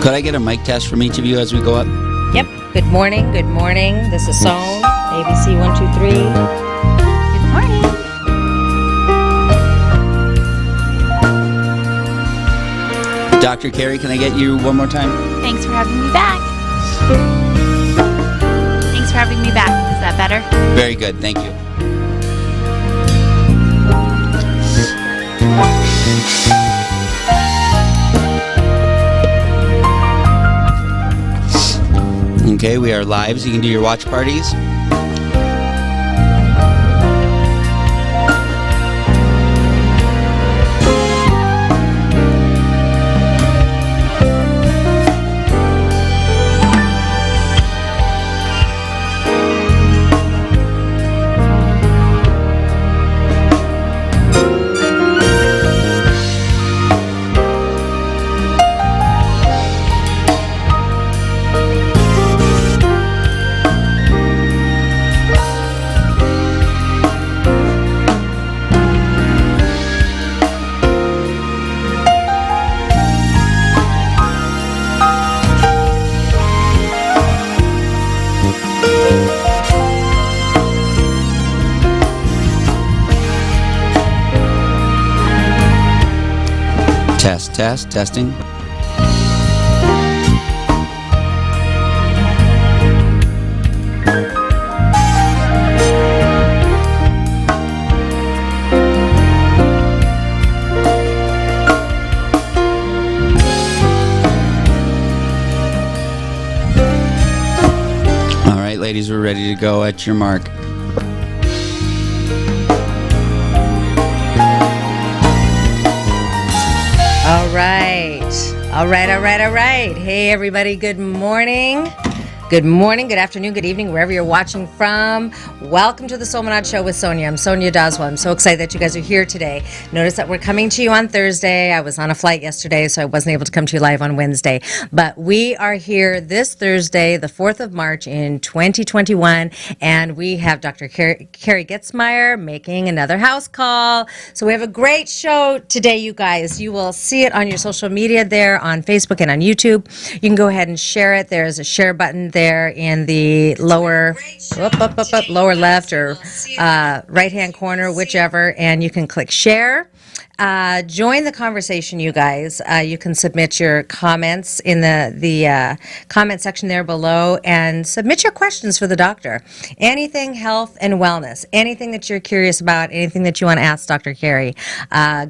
Could I get a mic test from each of you as we go up? Yep. Good morning. Good morning. This is Soan. ABC 123. Good morning. Dr. Carrie, can I get you one more time? Thanks for having me back. Thanks for having me back. Is that better? Very good. Thank you. Okay, we are live, so you can do your watch parties. Testing. All right, ladies, we're ready to go at your mark. All right. Hey, everybody. Good morning. Good afternoon, good evening, wherever you're watching from. Welcome to the Solminod Show with Sonia. I'm Sonia Doswell. I'm so excited that you guys are here today. Notice that we're coming to you on Thursday. I was on a flight yesterday, so I wasn't able to come to you live on Wednesday. But we are here this Thursday, the 4th of March in 2021, and we have Dr. Carrie Getzmier making another house call. So we have a great show today, you guys. You will see it on your social media there on Facebook and on YouTube. You can go ahead and share it. There's a share button there in the lower left or right hand corner, whichever, and you can click share. Join the conversation, you guys. You can submit your comments in the comment section there below and submit your questions for the doctor. Anything health and wellness, anything that you're curious about, anything that you want to ask Dr. Carrie,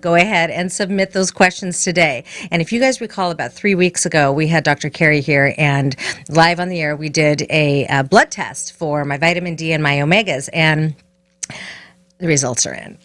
go ahead and submit those questions today. And if you guys recall, about 3 weeks ago, we had Dr. Carrie here, and live on the air, we did a blood test for my vitamin D and my omegas, and the results are in.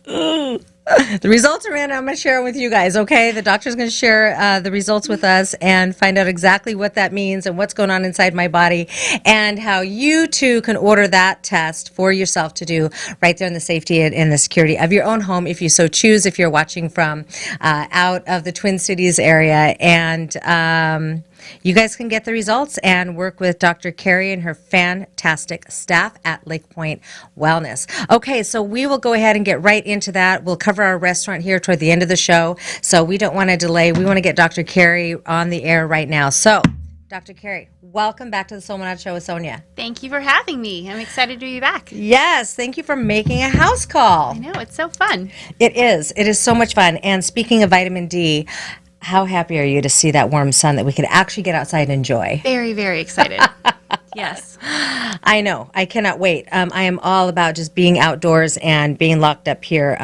The results are in. I'm going to share them with you guys, okay? The doctor's going to share the results with us and find out exactly what that means and what's going on inside my body and how you, too, can order that test for yourself to do right there in the safety and the security of your own home, if you so choose, if you're watching from out of the Twin Cities area. And you guys can get the results and work with Dr. Carrie and her fantastic staff at Lake Point Wellness. Okay, so we will go ahead and get right into that. We'll cover our restaurant here toward the end of the show, so we don't want to delay. We want to get Dr. Carrie on the air right now. So, Dr. Carrie, welcome back to the Solminod Show with Sonia. Thank you for having me. I'm excited to be back. Yes, thank you for making a house call. I know, it's so fun. It is. It is so much fun. And speaking of vitamin D, how happy are you to see that warm sun that we could actually get outside and enjoy? Very, very excited. Yes. I know. I cannot wait. I am all about just being outdoors and being locked up here.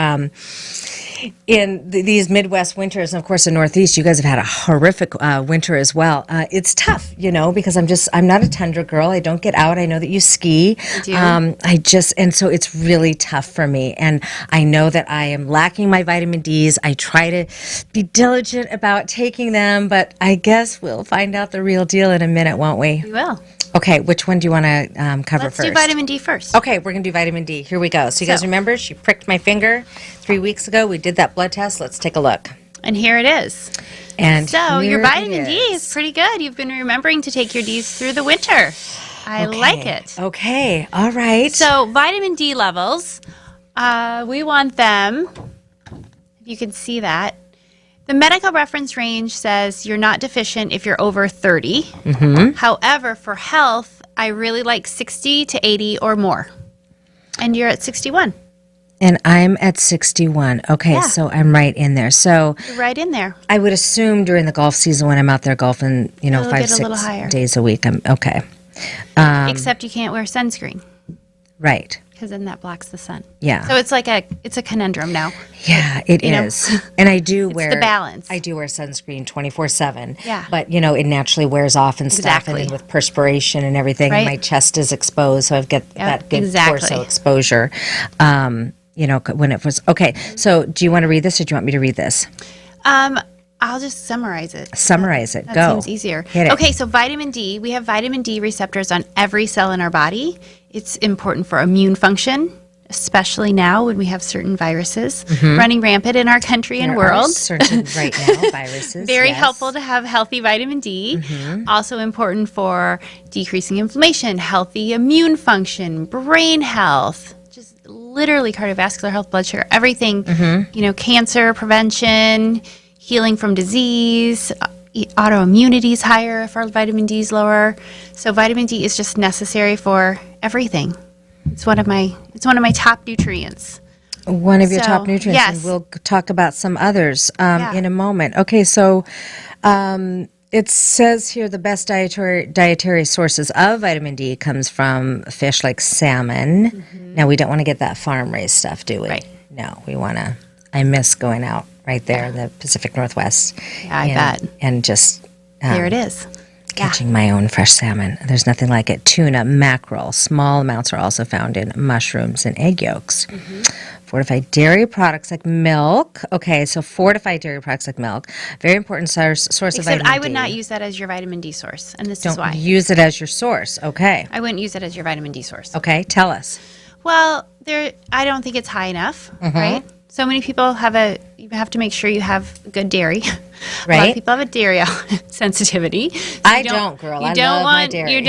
In these Midwest winters, and of course the Northeast, you guys have had a horrific winter as well. It's tough, because I'm not a tundra girl. I don't get out. I know that you ski. I do. And so it's really tough for me. And I know that I am lacking my vitamin Ds. I try to be diligent about taking them, but I guess we'll find out the real deal in a minute, won't we? We will. Okay, which one do you want to cover Let's first? do vitamin D first. Okay, we're going to do vitamin D. Here we go. So you guys remember, she pricked my finger 3 weeks ago. We did that blood test. Let's take a look. And here it is. And so your here vitamin it D is pretty good. You've been remembering to take your Ds through the winter. I like it. Okay, all right. So vitamin D levels, we want them, if you can see that, The medical reference range says you're not deficient if you're over 30. However, for health, I really like 60 to 80 or more. And you're at 61. And I'm at 61. Okay, Yeah. so I'm right in there. So You're right in there. I would assume during the golf season when I'm out there golfing, It'll 5, get a little 6 higher. days a week, I'm okay. Except you can't wear sunscreen Right. because then that blocks the sun. Yeah. So it's a conundrum now. Yeah, it is. And I do wear the balance. I do wear sunscreen 24/7. Yeah. But it naturally wears off and stuff, Exactly. and with perspiration and everything, Right. and my chest is exposed, so I've got that good exactly. torso exposure. When it was okay. So, do you want to read this, or do you want me to read this? I'll just summarize it. Summarize it. That Go. seems easier. Hit it. Okay, so vitamin D, we have vitamin D receptors on every cell in our body. It's important for immune function, especially now when we have certain viruses running rampant in our country and There are world. certain right now viruses. Very yes. helpful to have healthy vitamin D. Also important for decreasing inflammation, healthy immune function, brain health, just literally cardiovascular health, blood sugar, everything. Cancer prevention, healing from disease, autoimmunity is higher if our vitamin D is lower. So vitamin D is just necessary for everything. It's one of my top nutrients. One of your So, top nutrients, yes. and we'll talk about some others Yeah. in a moment. Okay, so it says here the best dietary sources of vitamin D comes from fish like salmon. Now, we don't want to get that farm-raised stuff, do we? Right. No, we want to. I miss going out right there in the Pacific Northwest. Yeah, I bet. And just There it is. catching my own fresh salmon. There's nothing like it. Tuna, mackerel, small amounts are also found in mushrooms and egg yolks. Fortified dairy products like milk. Okay, so fortified dairy products like milk, very important source of Except vitamin D. I would not use that as your vitamin D source, and this is Don't why. use it as your source. Okay. I wouldn't use it as your vitamin D source. Okay, tell us. Well, I don't think it's high enough, right? So many people you have to make sure you have good dairy. A lot Right. of people have a dairy sensitivity. So I you don't, girl. You I don't love my want dairy. you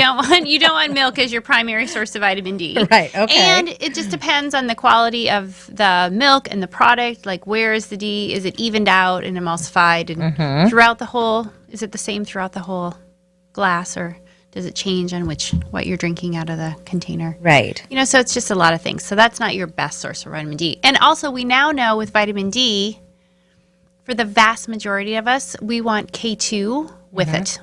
don't want milk as your primary source of vitamin D. Right, okay. And it just depends on the quality of the milk and the product. Like, where is the D? Is it evened out and emulsified and throughout the whole? Is it the same throughout the whole glass, or does it change on what you're drinking out of the container? Right. So it's just a lot of things. So that's not your best source of vitamin D. And also, we now know with vitamin D, for the vast majority of us, we want K2 with it.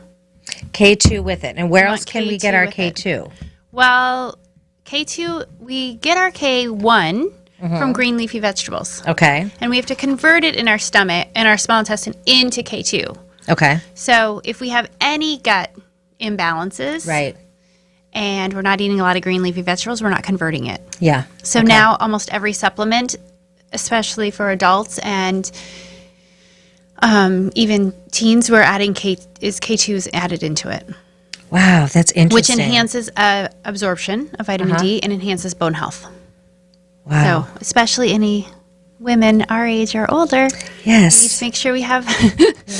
K2 with it. And where We else want can we K2 get our with it. K2? Well, K2, we get our K1 from green leafy vegetables. Okay. And we have to convert it in our stomach and our small intestine into K2. Okay. So if we have any gut imbalances, Right. and we're not eating a lot of green leafy vegetables, we're not converting it. Yeah. So now almost every supplement, especially for adults and even teens, we're adding K2s added into it, Wow, that's which interesting. enhances absorption of vitamin D and enhances bone health. Wow. So especially any women our age or older, we need Yes. to make sure we have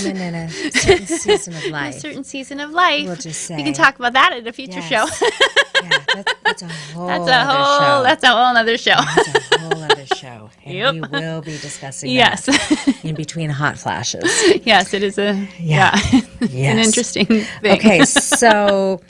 Women in a certain season of a life. certain season of life. We'll just We say. can talk about that at a future Yes. show. Yeah, that's a whole That's other a whole other show. That's a whole other show. And Yep. we will be discussing Yes. that in between hot flashes. Yes, it is an Yes. interesting thing. Okay, so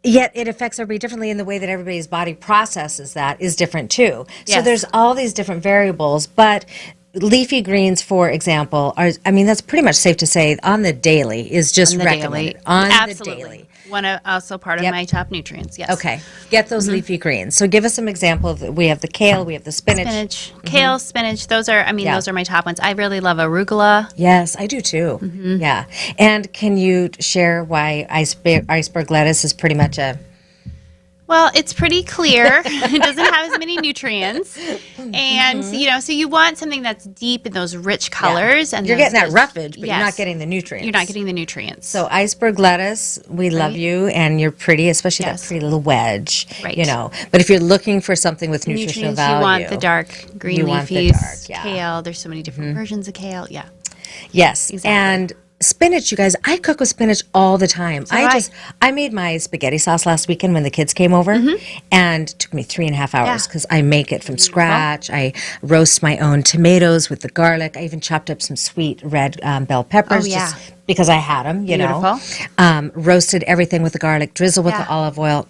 yet it affects everybody differently, in the way that everybody's body processes that is different too. So Yes. there's all these different variables, but leafy greens, for example, that's pretty much safe to say on the daily is just On the recommended. daily. On Absolutely. the daily. Also part of Yep. my top nutrients, yes. Okay, get those leafy greens. So give us some examples. We have the kale, we have the spinach. Spinach, kale, spinach, those are Yeah. those are my top ones. I really love arugula. Yes, I do too. Yeah. And can you share why iceberg lettuce is pretty much a... Well, it's pretty clear. It doesn't have as many nutrients. And, so you want something that's deep in those rich colors. And You're those- getting that those- roughage, but you're not yes. getting the nutrients. You're not getting the nutrients. So iceberg lettuce, we love you, and you're pretty, especially Yes. that pretty little wedge. Right. But if you're looking for something with nutritional nutrients, value, you want the dark green You want the leafies, dark, yeah. kale. There's so many different versions of kale. Yeah. yes, Exactly. and spinach, you guys, I cook with spinach all the time. I made my spaghetti sauce last weekend when the kids came over, and it took me 3.5 hours because I make it from scratch. I roast my own tomatoes with the garlic. I even chopped up some sweet red bell peppers just because I had them, you know. Roasted everything with the garlic, drizzle with the olive oil.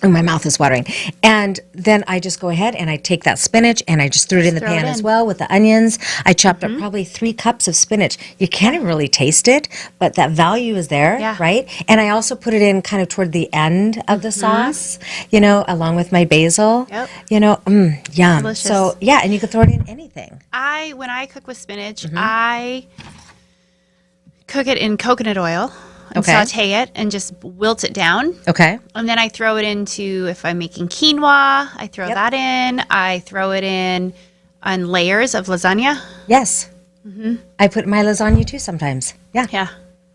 Oh, my mouth is watering. And then I just go ahead and I take that spinach and I just threw it in the pan as well with the onions. I chopped up probably 3 cups of spinach. You can't even really taste it, but that value is there, right? And I also put it in kind of toward the end of the sauce, you know, along with my basil. You know, yum. Delicious. So, yeah, and you can throw it in anything. When I cook with spinach, I cook it in coconut oil. And saute it and just wilt it down. And then I throw it into, if I'm making quinoa, I throw that in. I throw it in on layers of lasagna. Yes. I put my lasagna too sometimes. Yeah.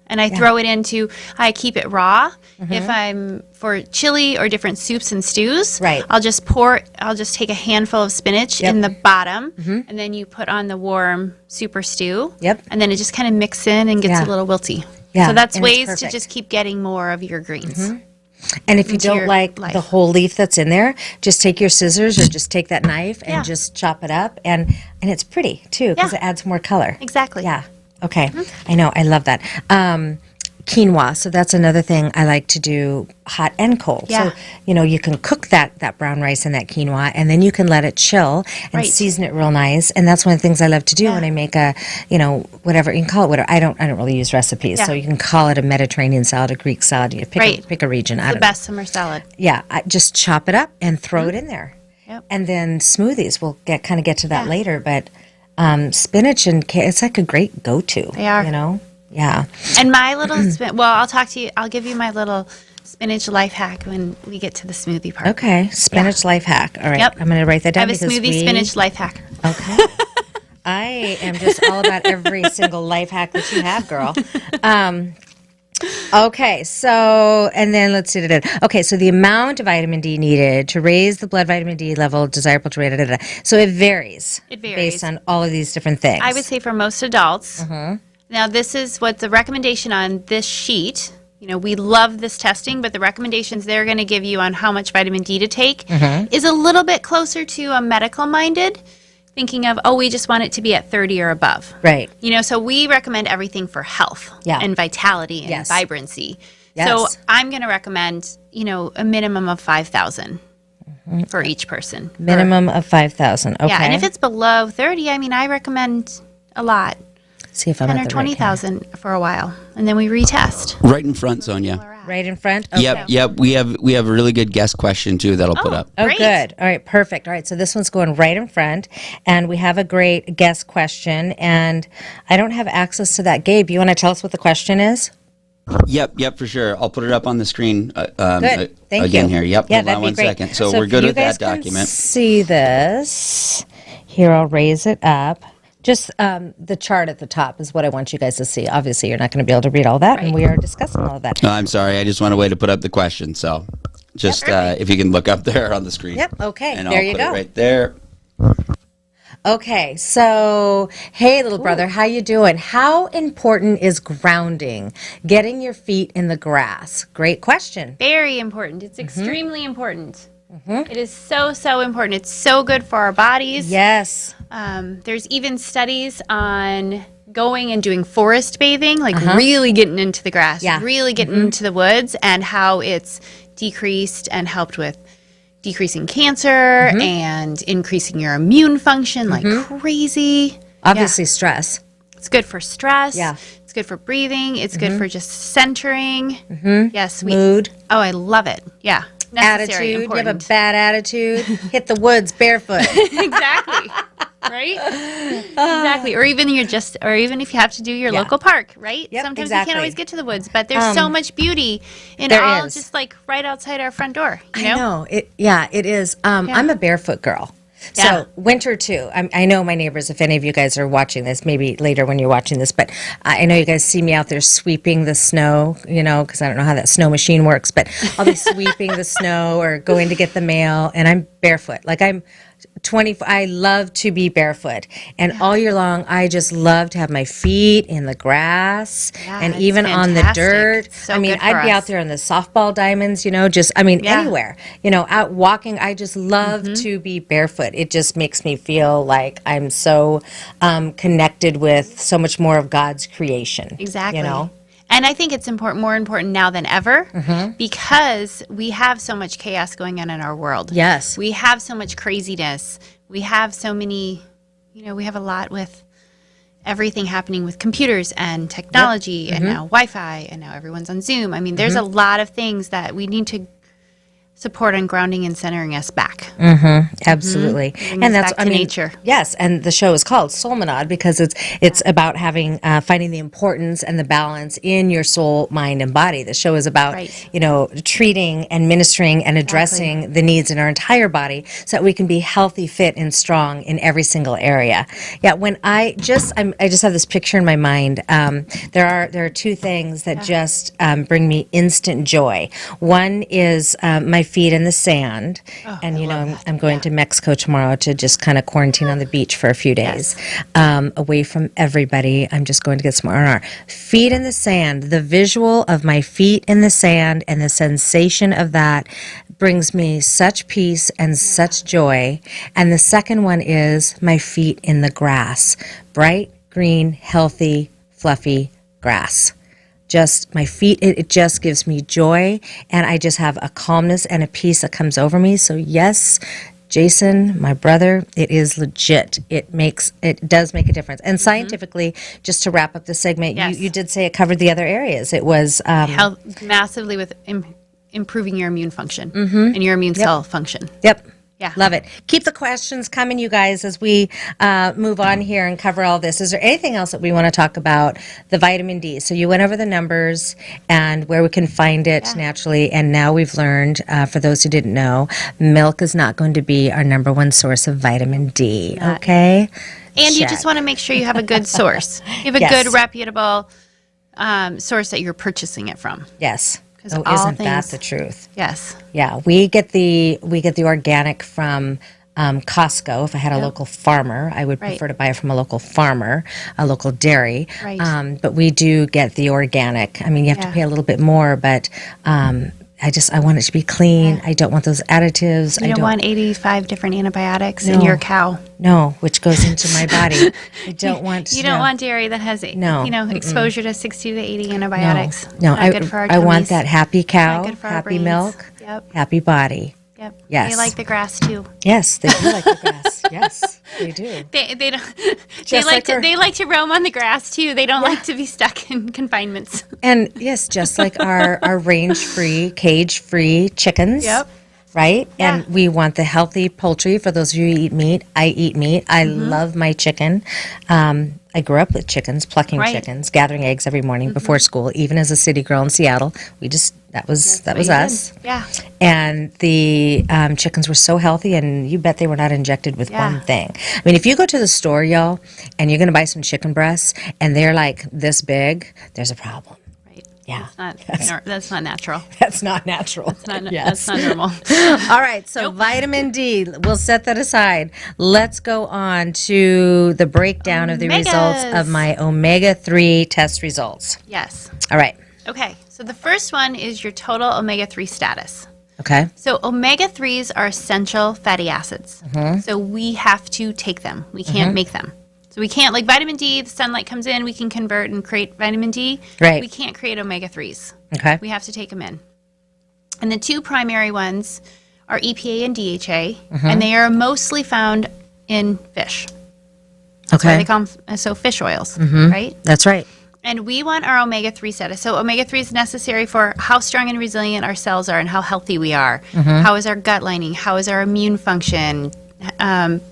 And I throw it into, I keep it raw. If I'm for chili or different soups and stews, I'll just take a handful of spinach in the bottom, and then you put on the warm super stew. And then it just kind of mixes in and gets a little wilty. So that's ways to just keep getting more of your greens. And if you don't like the whole leaf that's in there, just take your scissors or just take that knife and just chop it up. And it's pretty, too, because it adds more color. Exactly. Yeah. Okay. I know. I love that. Quinoa. So that's another thing I like to do hot and cold. So, you know, you can cook that brown rice and that quinoa, and then you can let it chill and season it real nice. And that's one of the things I love to do when I make a, you know, whatever, you can call it whatever. I don't really use recipes. So you can call it a Mediterranean salad, a Greek salad. You pick a region. The best summer salad. Yeah. I just chop it up and throw it in there. And then smoothies, we'll get to that later. But spinach and it's like a great go-to. They are. You know? Yeah. And my little I'll give you my little spinach life hack when we get to the smoothie part. Okay. Spinach life hack. All right. I'm going to write that down. I have a smoothie spinach life hack. Okay. I am just all about every single life hack that you have, girl. Okay, so, and then let's see. Okay, so the amount of vitamin D needed to raise the blood vitamin D level, desirable to rate, so it varies. It varies. Based on all of these different things. I would say for most adults. Now, this is what the recommendation on this sheet, you know, we love this testing, but the recommendations they're going to give you on how much vitamin D to take is a little bit closer to a medical-minded, thinking of, we just want it to be at 30 or above. Right. You know, so we recommend everything for health and vitality and vibrancy. So I'm going to recommend, you know, a minimum of 5,000 for each person. Minimum of 5,000. Okay. Yeah, and if it's below 30, I mean, I recommend a lot. See if I'm 10 at or the 20,000 for a while, and then we retest. Right in front, Sonia. Right in front? Okay. Yep. We have a really good guest question, too, that'll put up. Oh, good. All right, perfect. All right, so this one's going right in front, and we have a great guest question, and I don't have access to that. Gabe, you want to tell us what the question is? Yep, for sure. I'll put it up on the screen Good. Thank again you. here. Yep, Yeah, hold that'd on be one great. second. So we're good with that document. See this. Here, I'll raise it up. Just the chart at the top is what I want you guys to see. Obviously, you're not going to be able to read all that, and we are discussing all of that. I'm sorry. I just want a way to put up the question. So just if you can look up there on the screen. Yep, okay. And There I'll you put go. it right there. Okay, so, hey, little brother, how you doing? How important is grounding, getting your feet in the grass? Great question. Very important. It's extremely important. It is so important. It's so good for our bodies. Yes. There's even studies on going and doing forest bathing, like really getting into the grass, really getting into the woods, and how it's decreased and helped with decreasing cancer and increasing your immune function like crazy. Obviously, stress. It's good for stress. Yeah. It's good for breathing. It's good for just centering. Yes. Mood. Oh, I love it. Yeah. Necessary, Attitude. important. You have a bad attitude, hit the woods barefoot. Exactly. Right? Exactly. Or even if you have to do your local park, right? Yep, Sometimes exactly. you can't always get to the woods, but there's so much beauty in there all is. just like right outside our front door. You I know. It is. I'm a barefoot girl. Yeah. So winter too. I know my neighbors, if any of you guys are watching this, maybe later when you're watching this, but I know you guys see me out there sweeping the snow, you know, because I don't know how that snow machine works, but I'll be sweeping the snow or going to get the mail, and I'm barefoot. Like I'm I love to be barefoot, and all year long I just love to have my feet in the grass and it's even on the fantastic. dirt. It's so I mean, good for I'd be us. out there in the softball diamonds, anywhere, out walking. I just love to be barefoot. It just makes me feel like I'm so connected with so much more of God's creation. Exactly. And I think it's more important now than ever because we have so much chaos going on in our world. Yes. We have so much craziness. We have so many, we have a lot with everything happening with computers and technology and now Wi-Fi and now everyone's on Zoom. I mean, there's a lot of things that we need to support on grounding and centering us back. Absolutely. Bring us back to nature. Yes, and the show is called Solminod because it's about finding the importance and the balance in your soul, mind, and body. The show is about treating and ministering and addressing the needs in our entire body so that we can be healthy, fit, and strong in every single area. Yeah, when I just have this picture in my mind. There are two things that just bring me instant joy. One is my feet in the sand, and I'm going to Mexico tomorrow to just kind of quarantine on the beach for a few days, away from everybody. I'm just going to get some R&R. Feet in the sand. The visual of my feet in the sand and the sensation of that brings me such peace and such joy. And the second one is my feet in the grass. Bright, green, healthy, fluffy grass. Just my feet, it just gives me joy, and I just have a calmness and a peace that comes over me. So yes, Jason, my brother, it is legit. It does make a difference. And scientifically, just to wrap up the segment, you did say it covered the other areas. It was helped massively with improving your immune function and your immune cell function. Yep. Yeah. Love it. Keep the questions coming, you guys, as we move on here and cover all this. Is there anything else that we want to talk about? The vitamin D. So you went over the numbers and where we can find it naturally. And now we've learned, for those who didn't know, milk is not going to be our number one source of vitamin D. Okay? And you just want to make sure you have a good source. You have a good, reputable source that you're purchasing it from. Yes. Oh, isn't that the truth? Yes. Yeah, we get the organic from Costco. If I had a local farmer, I would prefer to buy it from a local farmer, a local dairy. Right. But we do get the organic. I mean, you have to pay a little bit more, but I want it to be clean. I don't want those additives. You don't want 85 different antibiotics in your cow. No, which goes into my body. I don't want. You don't want dairy that has exposure to 60 to 80 antibiotics. No, Not good for our I want tummies. that happy cow, Not good for our happy brains. milk, Yep. happy body. Yep. Yes. They like the grass too. Yes, they do like the grass. Yes, they do. They don't. Just They like to roam on the grass too. They don't like to be stuck in confinements. And yes, just like our range-free, cage-free chickens. Yep. Right? Yeah. And we want the healthy poultry. For those of you who eat meat, I eat meat. I love my chicken. I grew up with chickens, plucking chickens, gathering eggs every morning before school. Even as a city girl in Seattle, that was us. Yeah. And the chickens were so healthy, and you bet they were not injected with one thing. I mean, if you go to the store, y'all, and you're going to buy some chicken breasts, and they're like this big, there's a problem. Right. Yeah. That's not natural. That's not natural. That's not normal. All right, so vitamin D, we'll set that aside. Let's go on to the breakdown of the results of my omega-3 test results. Yes. All right. Okay, so the first one is your total omega-3 status. Okay. So omega-3s are essential fatty acids. So we have to take them. We can't make them. So we can't, like vitamin D, the sunlight comes in, we can convert and create vitamin D. Right. We can't create omega-3s. Okay. We have to take them in. And the two primary ones are EPA and DHA, and they are mostly found in fish. That's why they call them fish oils, right? That's right. And we want our omega-3 status. So omega-3 is necessary for how strong and resilient our cells are and how healthy we are. How is our gut lining? How is our immune function?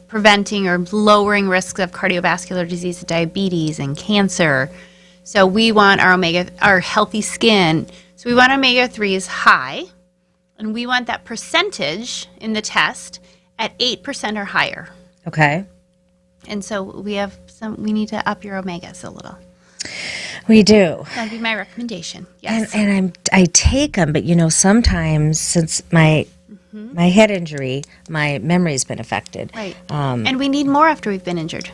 Preventing or lowering risks of cardiovascular disease, diabetes, and cancer. So we want our healthy skin. So we want omega-3s high, and we want that percentage in the test at 8% or higher. Okay. And so we need to up your omegas a little. We do. That'd be my recommendation. Yes. And I take them, but sometimes since my my head injury, my memory's been affected. Right. And we need more after we've been injured.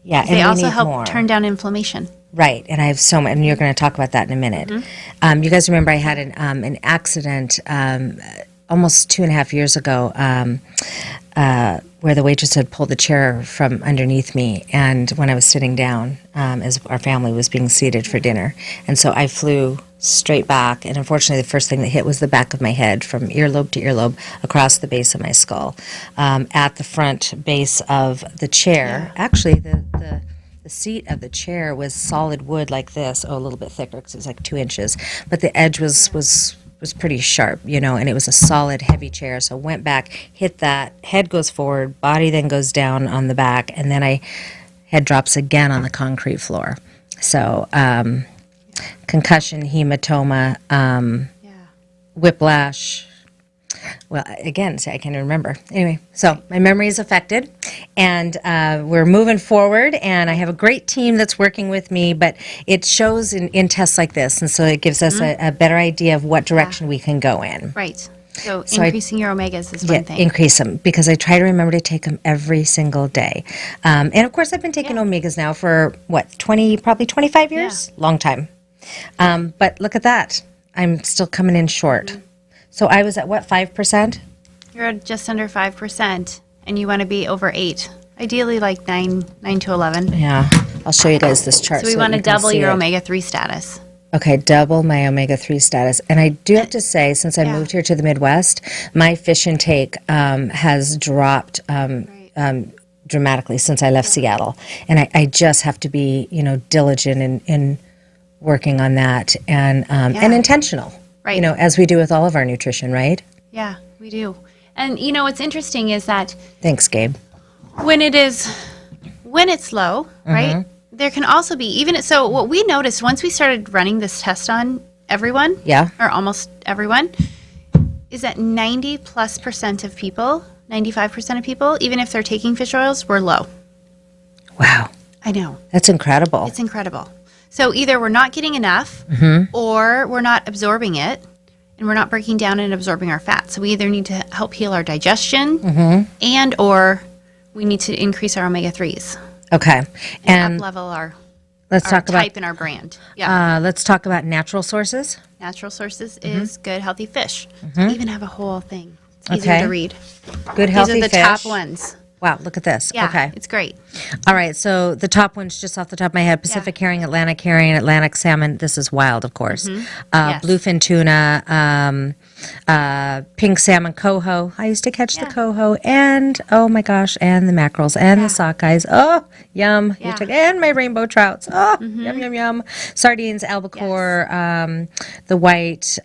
Yeah, and They we also need help more. turn down inflammation. Right, and I have so much, and you're going to talk about that in a minute. You guys remember I had an accident almost 2.5 years ago where the waitress had pulled the chair from underneath me, and when I was sitting down, as our family was being seated for dinner, and so I flew straight back, and unfortunately the first thing that hit was the back of my head from earlobe to earlobe across the base of my skull. At the front base of the chair, actually the seat of the chair was solid wood like this, a little bit thicker because it was like 2 inches, but the edge was pretty sharp, and it was a solid, heavy chair. So went back, hit that, head goes forward, body then goes down on the back, and then head drops again on the concrete floor. So concussion, hematoma, whiplash. Well, again, see, I can't even remember. Anyway, so my memory is affected, and we're moving forward, and I have a great team that's working with me, but it shows in tests like this, and so it gives us a better idea of what direction we can go in. Right. So increasing your omegas is one thing. Increase them, because I try to remember to take them every single day. And of course, I've been taking omegas now for, probably 25 years? Yeah. Long time. But look at that. I'm still coming in short. So I was at what, 5%? You're at just under 5%, and you want to be over 8. Ideally, like 9 to 11. Yeah. I'll show you guys this chart. So we want to double your omega-3 status. Okay, double my omega-3 status. And I do have to say, since I moved here to the Midwest, my fish intake has dropped dramatically since I left Seattle. And I just have to be, diligent in working on that and intentional. Right. As we do with all of our nutrition, right? Yeah, we do. And what's interesting is that Thanks, Gabe. when it's low, right? There can also be so what we noticed once we started running this test on everyone, or almost everyone, is that 90+% of people, 95% of people, even if they're taking fish oils, were low. Wow. I know. That's incredible. It's incredible. So either we're not getting enough or we're not absorbing it, and we're not breaking down and absorbing our fat. So we either need to help heal our digestion and or we need to increase our omega-3s. Okay. And up-level our type and our brand. Yeah. Let's talk about natural sources. Natural sources is good, healthy fish. I even have a whole thing. It's easier to read. Good, healthy fish. These are the top ones. Wow, look at this. Yeah, okay. It's great. All right, so the top ones, just off the top of my head, Pacific herring, Atlantic salmon. This is wild, of course. Bluefin tuna, pink salmon, coho. I used to catch the coho, and, oh my gosh, and the mackerels, and the sockeyes. Oh, yum. And my rainbow trouts. Oh, yum, yum, yum. Sardines, albacore, the white.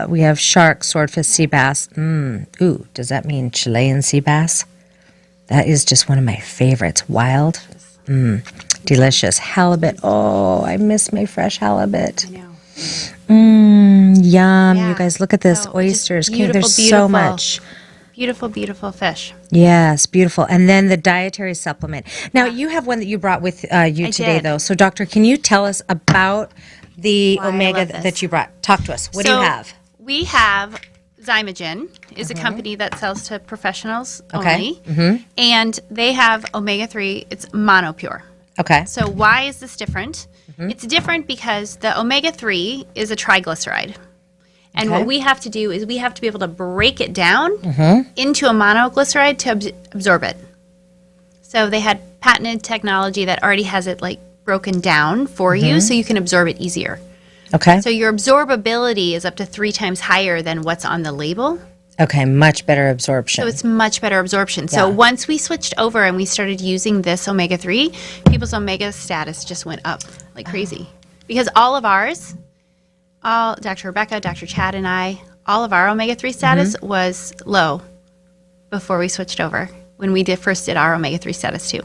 We have shark, swordfish, sea bass. Ooh, does that mean Chilean sea bass? That is just one of my favorites. Wild. Delicious. Halibut. Oh, I miss my fresh halibut. I know. Yum. Yeah. You guys, look at this. Oh, Oysters. beautiful, There's so beautiful. much. Beautiful, beautiful fish. Yes, beautiful. And then the dietary supplement. Now, you have one that you brought with you today, did. though. So, doctor, can you tell us about the Why I omega love this. that you brought? Talk to us. What do you have? We have Zymogen is a company that sells to professionals Okay. only. And they have omega-3. It's monopure. Okay. So why is this different? It's different because the omega-3 is a triglyceride. And what we have to do is we have to be able to break it down into a monoglyceride to absorb it. So they had patented technology that already has it like broken down for you so you can absorb it easier. Okay. So your absorbability is up to 3 times higher than what's on the label. Okay, much better absorption. So it's much better absorption. So once we switched over and we started using this omega-3, people's omega status just went up like crazy. Because all of ours, Dr. Rebecca, Dr. Chad, and I, all of our omega-3 status was low before we switched over when we first did our omega-3 status too.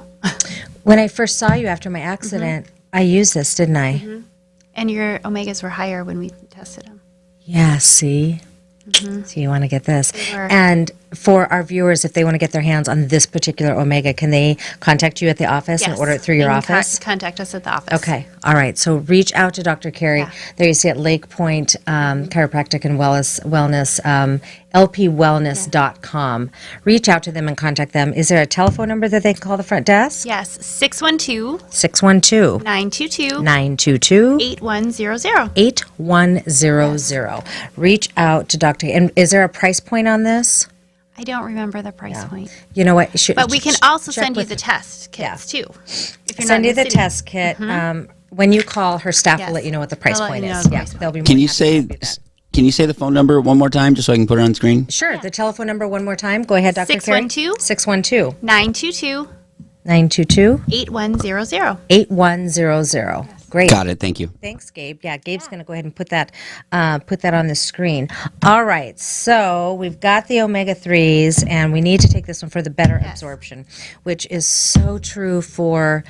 When I first saw you after my accident, I used this, didn't I? And your omegas were higher when we tested them. Yeah, see? So you want to get this. They were. And for our viewers, if they want to get their hands on this particular omega, can they contact you at the office and order it through your You can office? contact us at the office. Okay. All right. So reach out to Dr. Carrie. Yeah. There you see at Lake Point Chiropractic and Wellness, lpwellness.com. Reach out to them and contact them. Is there a telephone number that they can call the front desk? Yes, 612 612 922 922 8100. 8100. Reach out to Dr. And is there a price point on this? I don't remember the price point. You know what? But we can also check send you with- the test kits too. If you're Send not you in the city. test kit. When you call, her staff will Yes. let you know what the price They'll let point you know is. the Yeah, price point. they'll be more Can you happy to say help that. can you say the phone number one more time just so I can put it on screen? Sure. The telephone number one more time. Go ahead, Dr. Carrie. 612 612 922 922 8100. 8100. Great. Got it. Thank you. Thanks, Gabe. Yeah, Gabe's going to go ahead and put that on the screen. All right, so we've got the omega-3s, and we need to take this one for the better absorption, which is so true for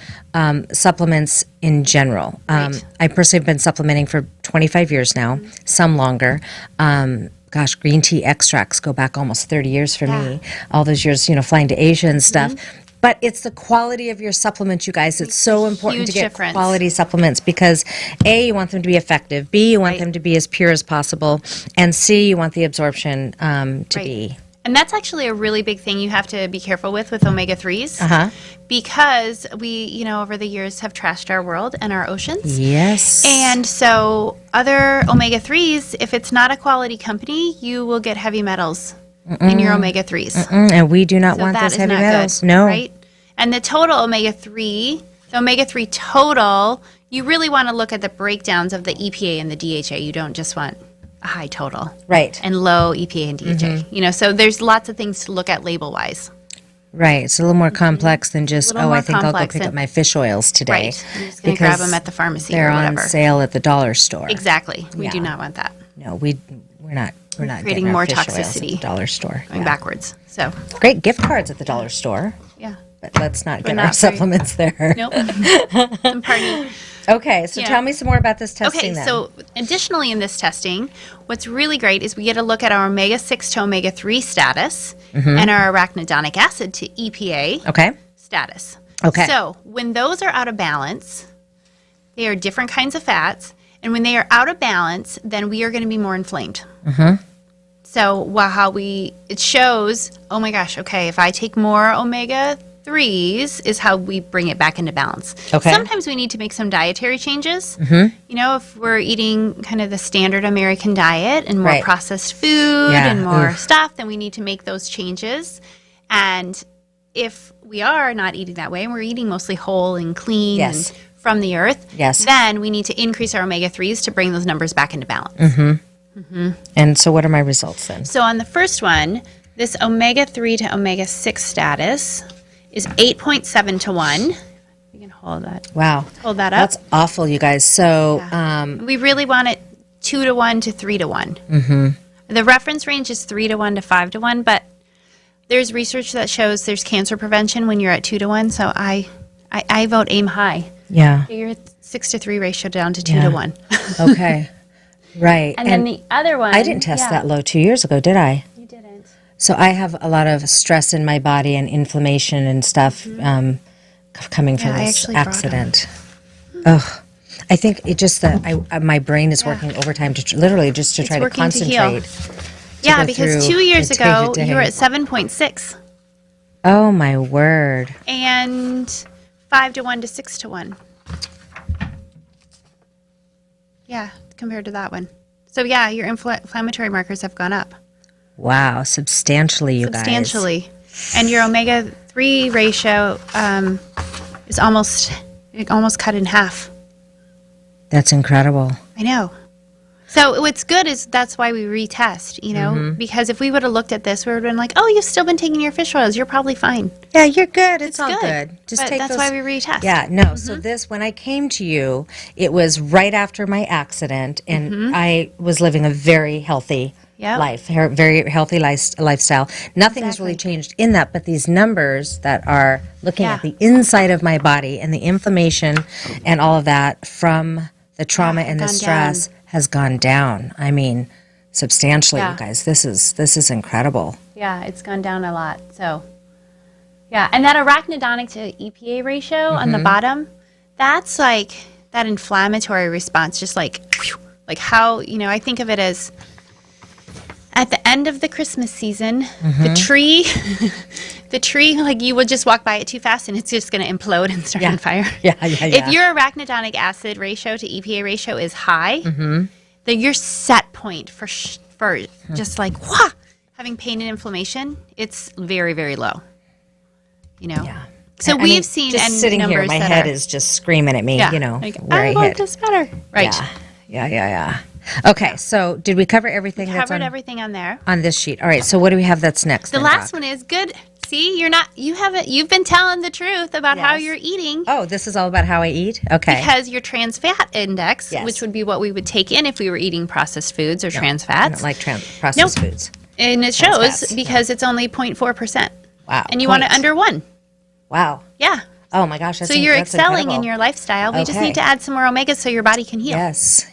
supplements in general. Right. I personally have been supplementing for 25 years now, some longer. Gosh, green tea extracts go back almost 30 years for me. All those years, flying to Asia and stuff. But it's the quality of your supplements, you guys. It's so important to huge get difference. quality supplements because A, you want them to be effective, B, you want them to be as pure as possible, and C, you want the absorption to be. And that's actually a really big thing you have to be careful with omega-3s. Because we, over the years have trashed our world and our oceans. Yes. And so other omega-3s, if it's not a quality company, you will get heavy metals in your omega-3s. And we do not So want that those is heavy not metals. good, No. right? And the total omega-3, the omega-3 total, you really want to look at the breakdowns of the EPA and the DHA. You don't just want a high total. Right. And low EPA and DHA. So there's lots of things to look at label-wise. Right. It's a little more complex than just, little I more think I'll go complex pick up and- my fish oils today. Right. I'm just going to grab them at the pharmacy they're or on whatever. sale at the dollar store. Exactly. We do Yeah. not want that. No, we're not creating getting our more fish oils at toxicity. the dollar store. Going Yeah. backwards. So, Great gift cards at the dollar store, yeah. but let's not get not our for- supplements there. Nope. Some party. Okay, so Yeah. tell me some more about this testing Okay, then. so additionally in this testing, what's really great is we get a look at our omega-6 to omega-3 status and our arachidonic acid to EPA Okay. status. Okay. So when those are out of balance, they are different kinds of fats, and when they are out of balance, then we are going to be more inflamed. So it shows, oh my gosh, okay, if I take more omega-3s is how we bring it back into balance. Okay. Sometimes we need to make some dietary changes. If we're eating kind of the standard American diet and more Right. processed food Yeah, and more oof. stuff, then we need to make those changes. And if we are not eating that way and we're eating mostly whole and clean Yes. and from the earth, Yes. then we need to increase our omega-3s to bring those numbers back into balance. And so what are my results then? So on the first one, this omega-3 to omega-6 status is 8.7 to 1. You can hold that Wow. up. That's awful, you guys. So, We really want it 2 to 1 to 3 to 1. The reference range is 3 to 1 to 5 to 1, but there's research that shows there's cancer prevention when you're at 2 to 1, so I vote aim high. yeah. You're 6 to 3 ratio down to 2 Yeah. to 1. Okay. Right. And then the other one. I didn't test that low 2 years ago, did I? You didn't. So I have a lot of stress in my body and inflammation and stuff coming from Yeah, I this actually brought 'em. accident. Ugh. I think it just that my brain is working overtime to literally just to try to working to heal. concentrate. Yeah, go because through 2 years the ago, day-to-day. you were at 7.6 Oh my word. and 5 to 1 to 6 to 1. Yeah, compared to that one. So yeah, your inflammatory markers have gone up Wow, substantially, you guys. substantially. And your omega-3 ratio is almost cut in half. That's incredible. I know. So what's good is that's why we retest, because if we would have looked at this, we would have been like, oh, you've still been taking your fish oils. You're probably fine. Yeah, you're good. It's all good. good. Just But take that's those. why we retest. Yeah, no. So this, when I came to you, it was right after my accident, and I was living a very healthy Yep. life, very healthy lifestyle. Nothing has really changed in that, but these numbers that are looking at the inside of my body and the inflammation and all of that from the trauma and the gone stress has gone down. I mean, substantially, Yeah. you guys. This is incredible. Yeah, it's gone down a lot. So, yeah. And that arachidonic to EPA ratio on the bottom, that's like that inflammatory response, just like how, I think of it as at the end of the Christmas season, the tree, like you would just walk by it too fast and it's just going to implode and start on fire. Yeah. If your arachidonic acid ratio to EPA ratio is high, then your set point for just like having pain and inflammation, it's very, very low. Yeah. So we've seen just sitting here, my head is just screaming at me. Like, where I like this better. Right. Yeah. Okay, so did we cover everything? Covered everything on there. On this sheet. All right. So what do we have that's next? The last one is good. See, you've been telling the truth about how you're eating. Oh, this is all about how I eat? Okay. Because your trans fat index, which would be what we would take in if we were eating processed foods or trans fats. I don't like processed foods. And it shows because it's only 0.4%. Wow. And you want it under 1. Wow. Yeah. Oh my gosh. So you're excelling in your lifestyle. We just need to add some more omegas so your body can heal.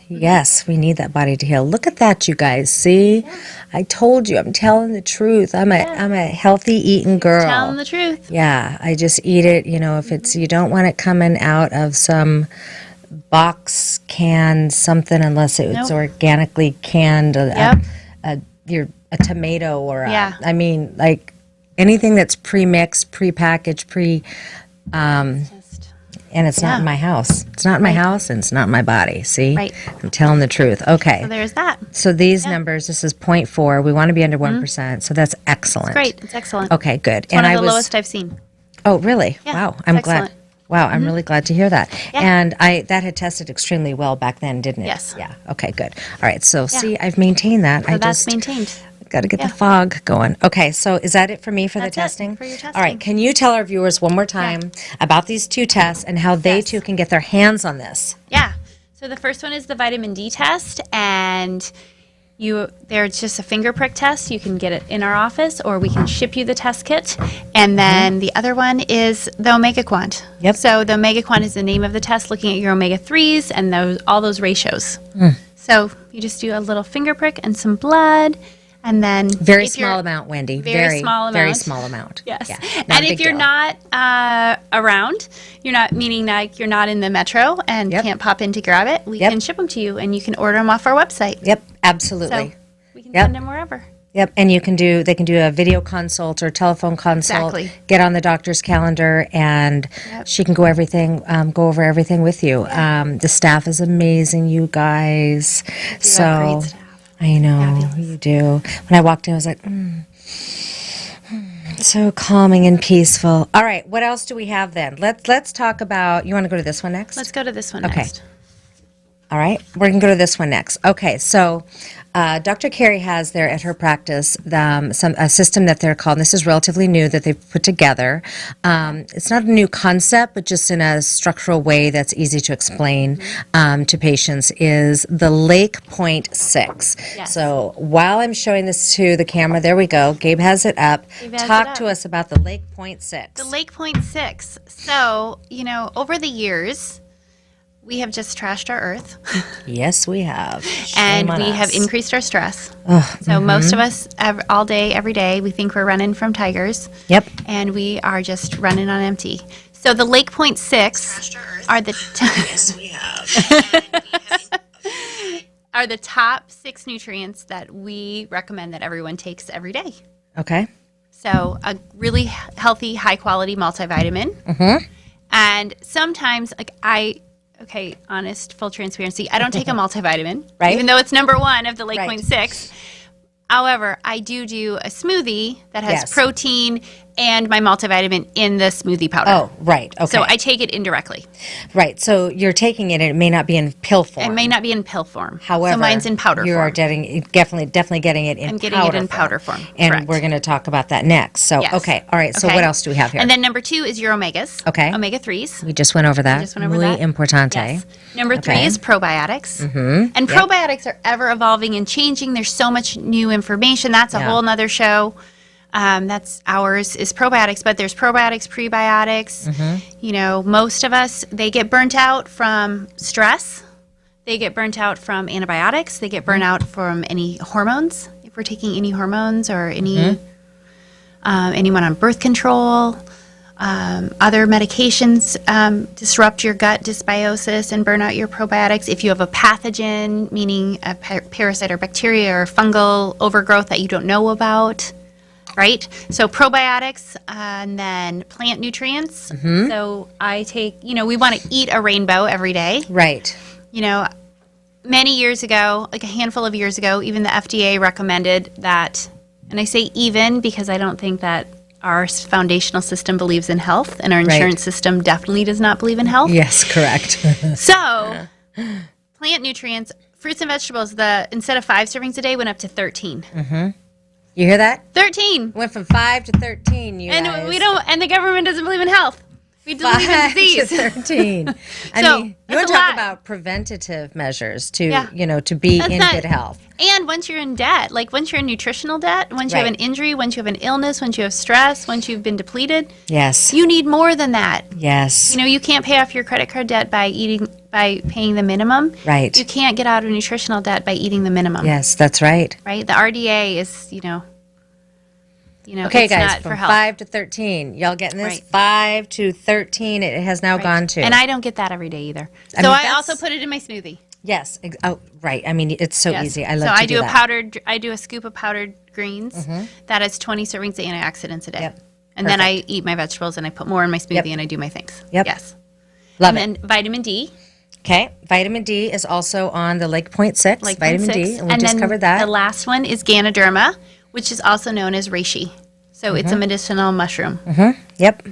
Yes, we need that body to heal. Look at that, you guys. See, I told you, I'm telling the truth. I'm a healthy eating girl. Telling the truth. Yeah, I just eat it. If it's you don't want it coming out of some box can something unless it's organically canned. A tomato or like anything that's pre-mixed, pre-packaged, and it's not in my house. It's not in my house, and it's not in my body. See? Right. I'm telling the truth. Okay. So there's that. So these numbers, this is 0.4. We want to be under 1%, so that's excellent. It's great. It's excellent. Okay, good. It's one of the lowest I've seen. Oh, really? Yeah, wow. I'm excellent. glad. Wow, I'm really glad to hear that. Yeah. And that had tested extremely well back then, didn't it? Yes. Yeah. Okay, good. All right. So see, I've maintained that. So that's maintained. Got to get the fog going. Okay, so is that it for me for the testing? For your testing. All right, can you tell our viewers one more time about these 2 tests and how they too can get their hands on this? Yeah. So the first one is the vitamin D test, and there's just a finger prick test. You can get it in our office, or we can ship you the test kit. And then the other one is the Omega Quant. Yep. So the Omega Quant is the name of the test, looking at your omega-3s and all those ratios. So you just do a little finger prick and some blood. And then very small amount, Wendy. Very small amount. Very small amount. Yes. Yeah, and if you're not around, you're not meaning like you're not in the metro and can't pop in to grab it, we can ship them to you, and you can order them off our website. Yep, absolutely. So we can send them wherever. Yep, and they can do a video consult or telephone consult. Exactly. Get on the doctor's calendar, and she can go over everything with you. The staff is amazing, you guys. You have great staff. I know, you do. When I walked in, I was like, so calming and peaceful. All right, what else do we have then? Let's talk about, you want to go to this one next? Let's go to this one next. All right, we're going to go to this one next. Okay, so Dr. Carrie has there at her practice a system that they're called, and this is relatively new that they've put together. It's not a new concept, but just in a structural way that's easy to explain to patients, is the Lake Point 6. Yes. So while I'm showing this to the camera, there we go. Gabe has it up. Talk to us about the Lake Point 6. The Lake Point 6. So, over the years, we have just trashed our earth. Yes, we have. And we have increased our stress. So most of us, all day, every day, we think we're running from tigers. Yep. And we are just running on empty. So the Lake Point 6 are the yes, we have. are the top 6 nutrients that we recommend that everyone takes every day. Okay. So a really healthy, high-quality multivitamin. And sometimes, honest, full transparency, I don't take a multivitamin, right? Even though it's number 1 of the Lake Point 6. However, I do a smoothie that has protein and my multivitamin in the smoothie powder. Oh, right. Okay. So I take it indirectly. Right. So you're taking it, and it may not be in pill form. It may not be in pill form. However, so mine's in powder form. You are definitely getting it in powder form. I'm getting it in powder form. And correct. we're going to talk about that next. So, okay. All right. So what else do we have here? And then number 2 is your omegas. Okay. Omega-3s. We just went over that. Muy importante. Yes. Number 3 is probiotics. And probiotics are ever evolving and changing. There's so much new information. That's a whole nother show. That's ours is probiotics, but there's probiotics, prebiotics. Most of us, they get burnt out from stress. They get burnt out from antibiotics. They get burnt out from any hormones. If we're taking any hormones or any anyone on birth control. Other medications disrupt your gut dysbiosis and burn out your probiotics. If you have a pathogen, meaning a parasite or bacteria or fungal overgrowth that you don't know about, right? So probiotics and then plant nutrients. So I take, we want to eat a rainbow every day. Right. Many years ago, like a handful of years ago, even the FDA recommended that, and I say even because I don't think that our foundational system believes in health, and our insurance system definitely does not believe in health. Yes, correct. So, plant nutrients, fruits and vegetables, instead of 5 servings a day, went up to 13. You hear that? 13. Went from 5 to 13, you And guys. we don't, and the government doesn't believe in health. We believe in 5 to disease. 13. I So, mean, you that's want to a talk lot. about preventative measures to, Yeah. to be That's in not- good health. And once you're in debt, like once you're in nutritional debt, once you have Right. an injury, once you have an illness, once you have stress, once you've been depleted, Yes. you need more than that. Yes. You can't pay off your credit card debt by paying the minimum. Right. You can't get out of nutritional debt by eating the minimum. Yes, that's right. Right? The RDA is, Okay, it's guys, not for from health. 5 to 13. Y'all getting this? Right. 5 to 13, it has now Right. gone to. And I don't get that every day either. I So mean, I that's- also put it in my smoothie. Yes. Oh, right. I mean, it's so Yes. easy. I love so to I do a that. I do a scoop of powdered greens that has 20 servings of antioxidants a day. Yep. And then I eat my vegetables and I put more in my smoothie Yep. and I do my things. Yep. Yes. Love it. And then vitamin D. Okay. Vitamin D is also on the Lake Point 6. Like vitamin 0.6. D. And we just then covered that. The last one is Ganoderma, which is also known as reishi. So it's a medicinal mushroom. Yep.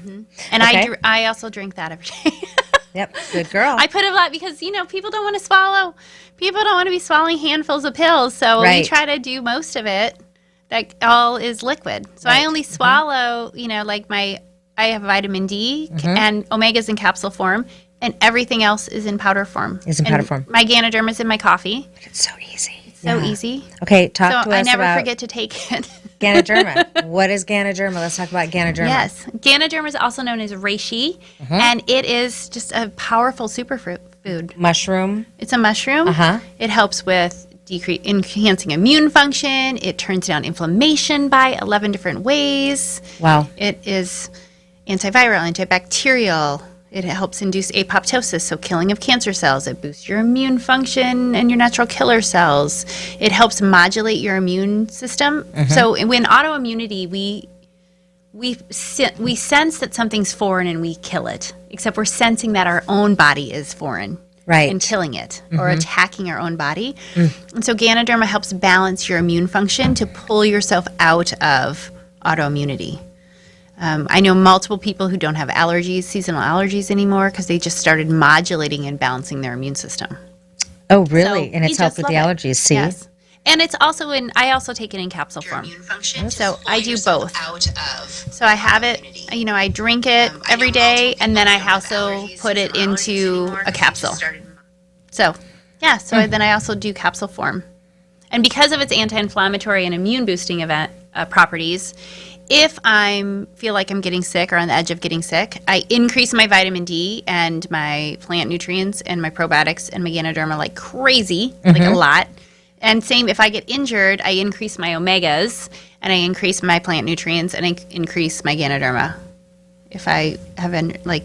And Okay. I also drink that every day. Yep. Good girl. I put a lot because, people don't want to swallow. People don't want to be swallowing handfuls of pills. So Right. we try to do most of it. That all is liquid. So Right. I only swallow, I have vitamin D and omegas in capsule form. And everything else is in powder form. Is in powder form. My Ganoderma is in my coffee. It's so easy. So easy. Okay. Talk So to I us never about forget to take it. Ganoderma. What is Ganoderma? Let's talk about Ganoderma. Yes. Ganoderma is also known as reishi. And it is just a powerful superfood. Mushroom. It's a mushroom. It helps with enhancing immune function. It turns down inflammation by 11 different ways. Wow. It is antiviral, antibacterial. It helps induce apoptosis, so killing of cancer cells. It boosts your immune function and your natural killer cells. It helps modulate your immune system. So when autoimmunity, we sense that something's foreign and we kill it, except we're sensing that our own body is foreign. Right. And killing it or attacking our own body. And so Ganoderma helps balance your immune function to pull yourself out of autoimmunity. I know multiple people who don't have allergies, seasonal allergies anymore, because they just started modulating and balancing their immune system. Oh, really? So And we it's helped just with the love it. allergies. See? Yes. And it's also I also take it in capsule form. So I do both. So I have it, I drink it every day, and then I also put it into a capsule. So, yeah, so then I also do capsule form. And because of its anti-inflammatory and immune boosting properties, if I feel like I'm getting sick or on the edge of getting sick, I increase my vitamin D and my plant nutrients and my probiotics and my Ganoderma like crazy, like a lot. And same, if I get injured, I increase my omegas and I increase my plant nutrients and I increase my Ganoderma. If I have like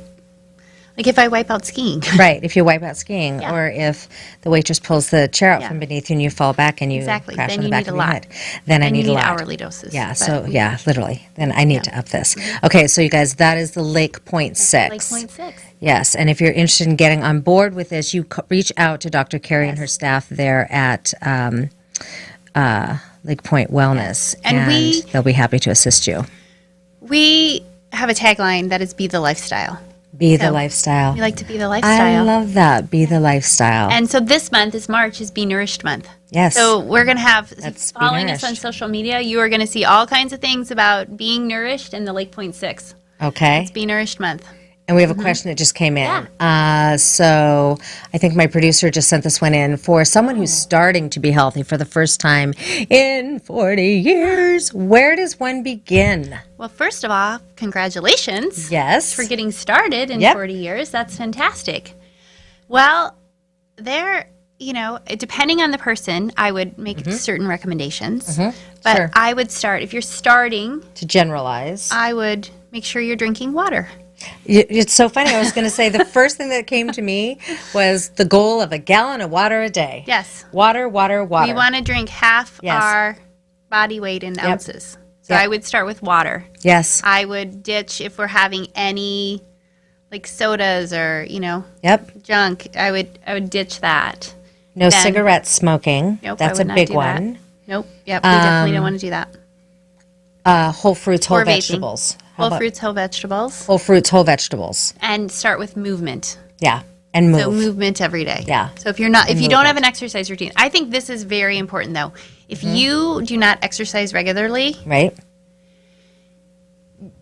if I wipe out skiing. Right, if you wipe out skiing, Yeah. or if the waitress pulls the chair out Yeah. from beneath you and you fall back and you Exactly. crash Then on the you back need of a your lot. head. Then I And need you a need lot. hourly doses. Yeah, but- so yeah, literally. Then I need to up this. Okay, so you guys, that is the Lake Point 6. Like 0.6. Yes, and if you're interested in getting on board with this, you reach out to Dr. Carrie and her staff there at Lake Point Wellness, And we- they'll be happy to assist you. We have a tagline that is "Be the lifestyle." Be the So, lifestyle. We like to be the I lifestyle. love that. Be the lifestyle. And so this month is March, is Be Nourished Month. Yes. So we're going to have, That's Be following us on Nourished. social media, you are going to see all kinds of things about being nourished in the Lake Point 6. Okay. It's Be Nourished Month. And we have a question that just came in. So I think my producer just sent this one in for someone who's starting to be healthy for the first time in 40 years. Where does one begin? Well, first of all, congratulations. Yes. For getting started in Yep. 40 years. That's fantastic. Well, depending on the person, I would make certain recommendations. But Sure. I would start, if you're starting, To generalize. I would make sure you're drinking water. It's so funny. I was going to say the first thing that came to me was the goal of a gallon of water a day. Yes. Water, water, water. We want to drink half Yes. our body weight in ounces. So Yep. I would start with water. Yes. I would ditch if we're having any like sodas or, Yep. junk. I would ditch that. No Then- cigarette smoking. Nope, That's I a would not big do that. one. Nope. Yep. We definitely don't want to do that. Whole fruits, whole Or vaping. vegetables. How Whole about fruits, whole vegetables. whole fruits, whole vegetables. And start with movement. Yeah. And move. So movement every day. Yeah. So if you don't have an exercise routine, I think this is very important though. If you do not exercise regularly, Right?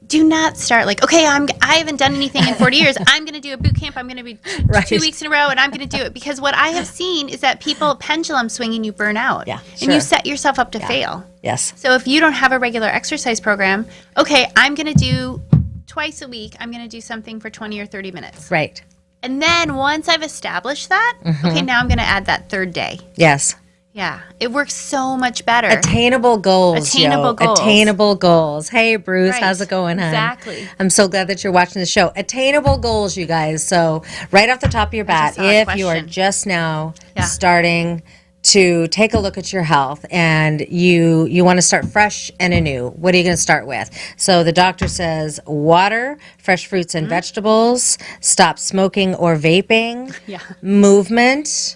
do not start like, okay, I haven't done anything in 40 years. I'm going to do a boot camp. I'm going to be Right. 2 weeks in a row and I'm going to do it. Because what I have seen is that people pendulum swinging, you burn out. Yeah, And sure. you set yourself up to fail. Yes. So if you don't have a regular exercise program, okay, I'm going to do twice a week, I'm going to do something for 20 or 30 minutes. Right. And then once I've established that, okay, now I'm going to add that third day. Yes. Yeah, it works so much better. Attainable goals. Attainable goals. Attainable goals. Hey, Bruce, Right. how's it going, hon? Exactly. I'm so glad that you're watching the show. Attainable goals, you guys. So, right off the top of your bat, just saw a if you are question. just now Yeah. starting to take a look at your health and you want to start fresh and anew, what are you going to start with? So, the doctor says water, fresh fruits and vegetables, stop smoking or vaping, Yeah. movement.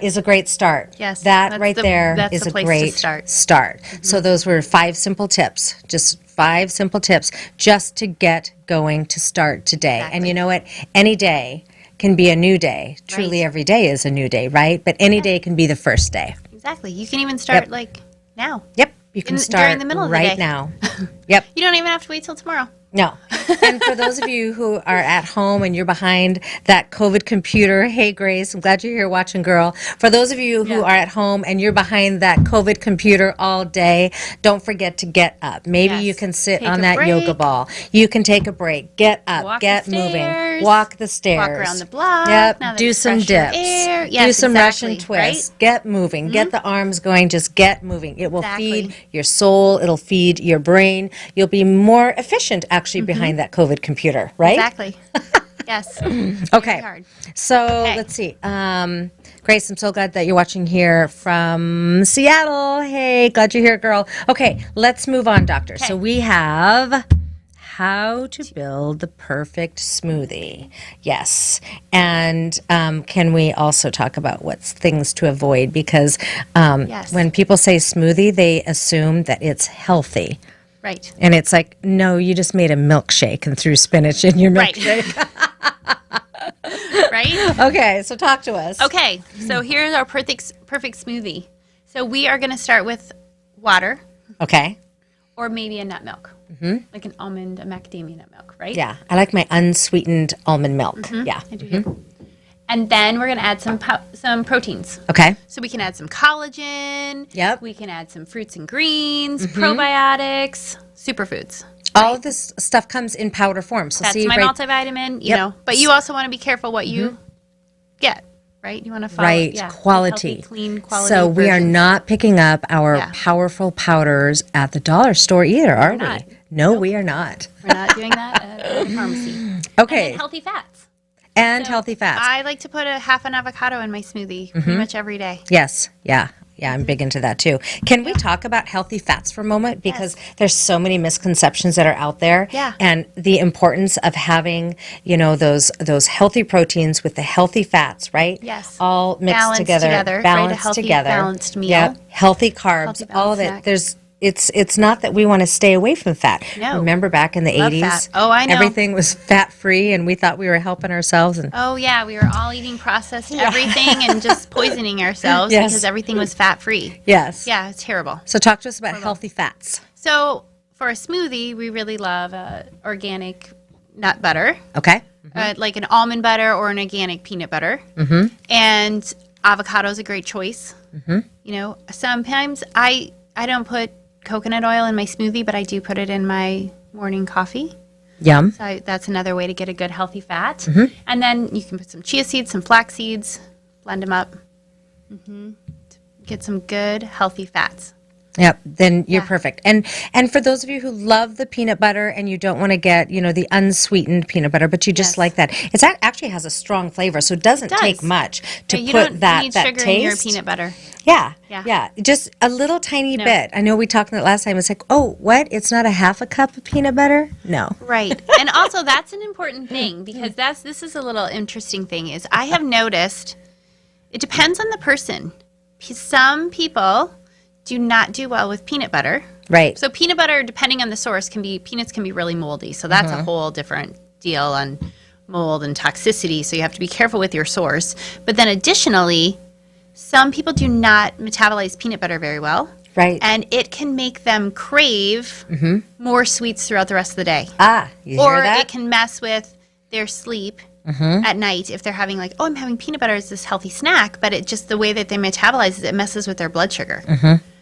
Is a great start. Yes, that that's right the- there that's is the a place to great start. So those were 5 simple tips, just 5 simple tips just to get going to start today. Exactly. And you know what? Any day can be a new day. Truly, Right. every day is a new day, right? But any day can be the first day. Exactly. You can even start Yep. like now. Yep, you can During start the middle of the right day. now. Yep. You don't even have to wait till tomorrow. No. And for those of you who are at home and you're behind that COVID computer, hey, Grace, I'm glad you're here watching, girl. For those of you who Yeah. are at home and you're behind that COVID computer all day, don't forget to get up. Maybe Yes. you can sit Take on a that break. yoga ball. You can take a break. Get up. Walk get the moving. stairs. Walk the stairs. Walk around the block. Yep. Now that Do it's some fresher dips. air. Do Yes, some exactly, Russian twists. right? Get moving. Get the arms going. Just get moving. It will Exactly. feed your soul. It'll feed your brain. You'll be more efficient actually behind that COVID computer, right? Exactly. Yes. Okay. hard. So Okay. let's see. Grace, I'm so glad that you're watching here from Seattle. Hey, glad you're here, girl. Okay, let's move on, doctor. So we have how to build the perfect smoothie. Yes. And can we also talk about what's things to avoid? Because Yes. when people say smoothie, they assume that it's healthy. Right. And it's like, no, you just made a milkshake and threw spinach in your Right. milkshake. Right? Okay, so talk to us. Okay. So here's our perfect smoothie. So we are going to start with water Okay. or maybe a nut milk. Like an almond, a macadamia nut milk, right? Yeah, I like my unsweetened almond milk. Yeah. I do too. And then we're going to add some proteins. Okay. So we can add some collagen. Yep. We can add some fruits and greens, probiotics, superfoods. All of this stuff comes in powder form. So That's see my right, multivitamin, you Yep. know. But you also want to be careful what you get, right? You want to follow right yeah, quality. healthy, clean quality. So we are versions. not picking up our Yeah. powerful powders at the dollar store either, are we? not. No, we are not. We're not doing that at the pharmacy. Okay. And healthy fats. And So healthy fats. I like to put a half an avocado in my smoothie pretty much every day. Yes. Yeah. Yeah, I'm big into that too. Can we talk about healthy fats for a moment? Because there's so many misconceptions that are out there. Yeah. And the importance of having, you know, those healthy proteins with the healthy fats, right? Yes. All mixed Balanced together. together, right? A Balanced healthy, together. balanced meal. Yep. Healthy carbs, Healthy, all of balanced it. snack. It's not that we want to stay away from fat. No. Remember back in the Love 80s? fat. Oh, I know. Everything was fat free and we thought we were helping ourselves and Oh, yeah. We were all eating processed everything and just poisoning ourselves Yes. because everything was fat free. yes. Yeah, it's terrible. So talk to us about healthy fats. So for a smoothie, we really love organic nut butter, Okay? like an almond butter or an organic peanut butter. Mm-hmm. And avocado is a great choice. Mm-hmm. You know, sometimes I don't put coconut oil in my smoothie, but I do put it in my morning coffee. Yum. So that's another way to get a good healthy fat. Mm-hmm. And then you can put some chia seeds, some flax seeds, blend them up. Get some good, healthy fats. Yep, then you're perfect. And for those of you who love the peanut butter and you don't want to get, the unsweetened peanut butter, but you just like that. Actually has a strong flavor, so it doesn't take much to you put don't that need that sugar taste. in your peanut butter. Yeah. Just a little tiny bit. I know we talked about it last time. It's like, oh, what? It's not a half a cup of peanut butter? No. Right. And also that's an important thing because this is a little interesting thing is I have noticed it depends on the person. Some people do not do well with peanut butter. Right. So peanut butter, depending on the source, peanuts can be really moldy. So that's a whole different deal on mold and toxicity. So you have to be careful with your source. But then additionally, some people do not metabolize peanut butter very well. Right. And it can make them crave more sweets throughout the rest of the day. You hear that? Or it can mess with their sleep at night if they're having I'm having peanut butter as this healthy snack, but it just the way that they metabolize it messes with their blood sugar.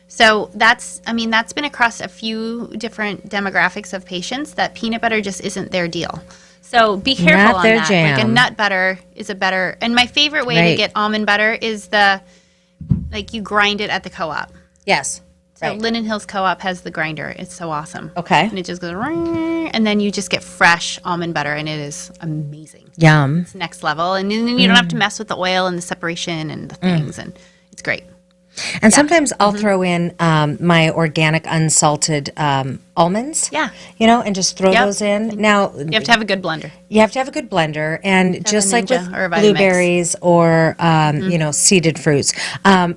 So that's been across a few different demographics of patients that peanut butter just isn't their deal. So be careful Not on their that. jam. Like a nut butter is a better, and my favorite way to get almond butter is you grind it at the co-op. Yes. So Linden Hills Co-op has the grinder. It's so awesome. Okay. And it just goes, and then you just get fresh almond butter, and it is amazing. Yum. It's next level. And then you don't have to mess with the oil and the separation and the things, and it's great. And sometimes I'll throw in my organic unsalted almonds. Yeah. And just throw those in. Now, You have to have a good blender. you have to have a good blender, and just a like with Ninja or a Vitamix. blueberries or seeded fruits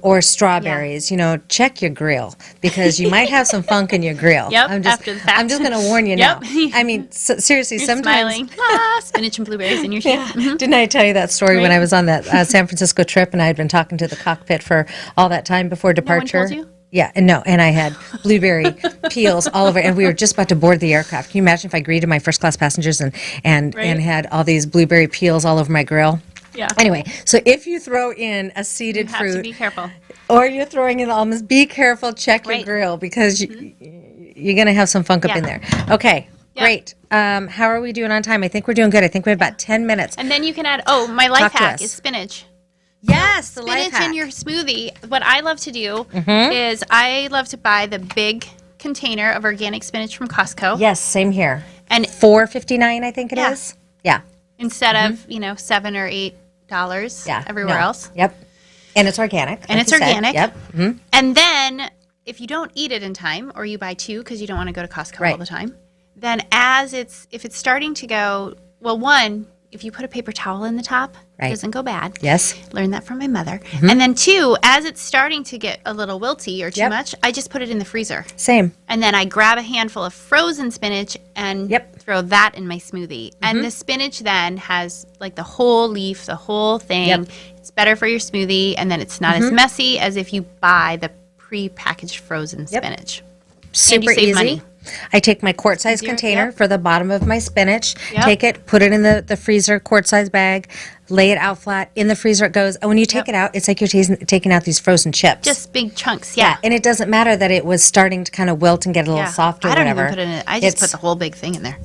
or strawberries, check your grill because you might have some funk in your grill. Yep, I'm just, after the fact. I'm just going to warn you Yep. now. I mean, seriously, You're sometimes. smiling. Spinach and blueberries in your soup. Didn't I tell you that story when Right. I was on that San Francisco trip and I had been talking to the cockpit for all that time before departure? told you? Yeah, and I had blueberry peels all over, and we were just about to board the aircraft. Can you imagine if I greeted my first class passengers and Right. had all these blueberry peels all over my grill? Yeah. Anyway, so if you throw in a seeded You have to fruit be careful. or you're throwing in almonds, be careful, check your Right. grill because you're going to have some funk up in there. Okay, Yeah. great. How are we doing on time? I think we're doing good. I think we have about 10 minutes. And then you can add, my life Talk to hack us. is spinach. Yes, the life Spinach hack. in your smoothie. What I love to do is I love to buy the big container of organic spinach from Costco. Yes, same here. And $4.59, I think it is. Yeah. Yeah. instead of, $7 or $8 Yeah. everywhere No. else. Yep. And it's organic. And like it's you said. organic. Yep. And then if you don't eat it in time or you buy two because you don't want to go to Costco all Right. the time, then if it's starting to go, well, one, if you put a paper towel in the top, Right. it doesn't go bad. Yes. Learned that from my mother. And then two, as it's starting to get a little wilty or too Yep. much, I just put it in the freezer. Same. And then I grab a handful of frozen spinach and Yep. throw that in my smoothie. And the spinach then has the whole leaf, the whole thing. Yep. It's better for your smoothie, and then it's not as messy as if you buy the pre-packaged frozen spinach. Super save easy. money. I take my quart size Easier, container yep. for the bottom of my spinach, Yep. take it, put it in the freezer, quart size bag, lay it out flat. In the freezer it goes. And when you take Yep. it out, it's like you're taking out these frozen chips. Just big chunks, yeah. And it doesn't matter that it was starting to kind of wilt and get a little soft or I don't whatever. even put it in it. I just put It's- the whole big thing in there.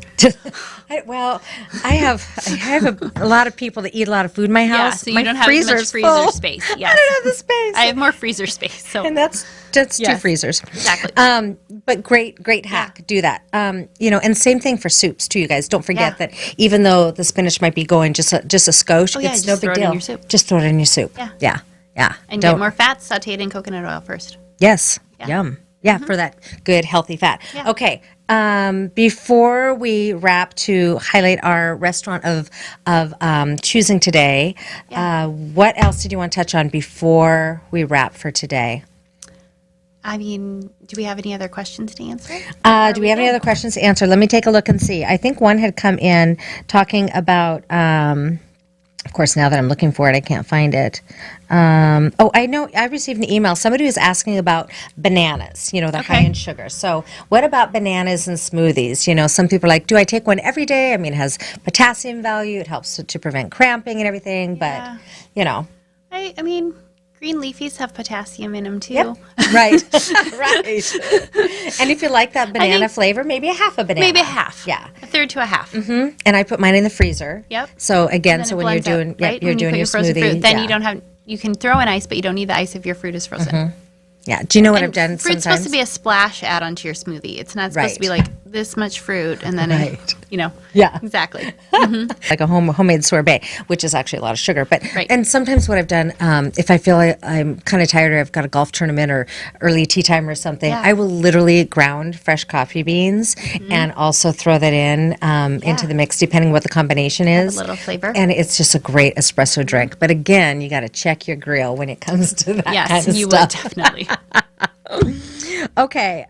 I have a lot of people that eat a lot of food in my Yeah, house. so you My don't have as much freezer's freezer full. space. I Yes. don't have the space. I have more freezer space. So and that's two Yes. freezers. Exactly. But great hack. Do that. And same thing for soups too, you guys. Don't forget Yeah. that even though the spinach might be going just a skosh, yeah, it's just no throw big it in deal. your soup. Just throw it in your soup. Yeah. Yeah. and Don't- get more fat, sauteed in coconut oil first. Yes. Yeah. Yum. Yeah, for that good healthy fat. Yeah. Okay. Before we wrap, to highlight our restaurant of choosing today, what else did you want to touch on before we wrap for today? I mean, do we have any other questions to answer? Do we have any other questions to answer? Let me take a look and see. I think one had come in talking about, of course, now that I'm looking for it, I can't find it. I know I received an email. Somebody was asking about bananas, they're high in sugar. So what about bananas and smoothies? Some people are like, do I take one every day? I mean, it has potassium value. It helps to prevent cramping and everything. Yeah. But, I mean, green leafies have potassium in them too. Yep. Right. Right. And if you like that banana think- flavor, maybe a half a banana. Maybe a half. Yeah. A third to a half. And I put mine in the freezer. Yep. So again, Then so it when you're blends up, doing, right? you're When you doing put your frozen smoothie, fruit, then you don't have You can throw in ice, but you don't need the ice if your fruit is frozen. Yeah. Do you know what And I've done fruit's sometimes? supposed to be a splash add onto your smoothie. It's not supposed to be like this much fruit and then, Yeah. Exactly. Like a homemade sorbet, which is actually a lot of sugar. But Right. and sometimes what I've done, if I feel I'm kind of tired or I've got a golf tournament or early tea time or something, Yeah. I will literally ground fresh coffee beans and also throw that in into the mix, depending what the combination is. little flavor. And it's just a great espresso drink. But again, you got to check your grill when it comes to that Yes, kind of you stuff. would definitely. Okay,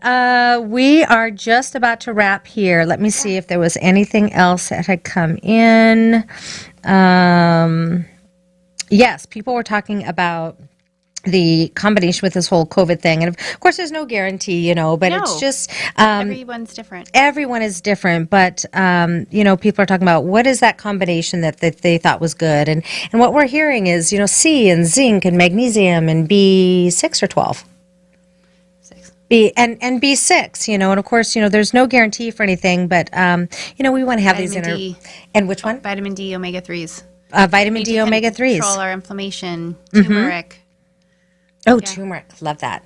we are just about to wrap here. Let me see if there was anything else that had come in. Yes, people were talking about the combination with this whole COVID thing. And of course, there's no guarantee, but it's No. just Everyone's different. everyone is different. But, people are talking about what is that combination that they thought was good. And what we're hearing is, C and zinc and magnesium and B6 or 12. And B6, and of course, there's no guarantee for anything, but, we want to have these Vitamin D. And which one? Vitamin D, omega-3s. Vitamin D, omega-3s. Control our inflammation. Turmeric. Oh, turmeric. Love that.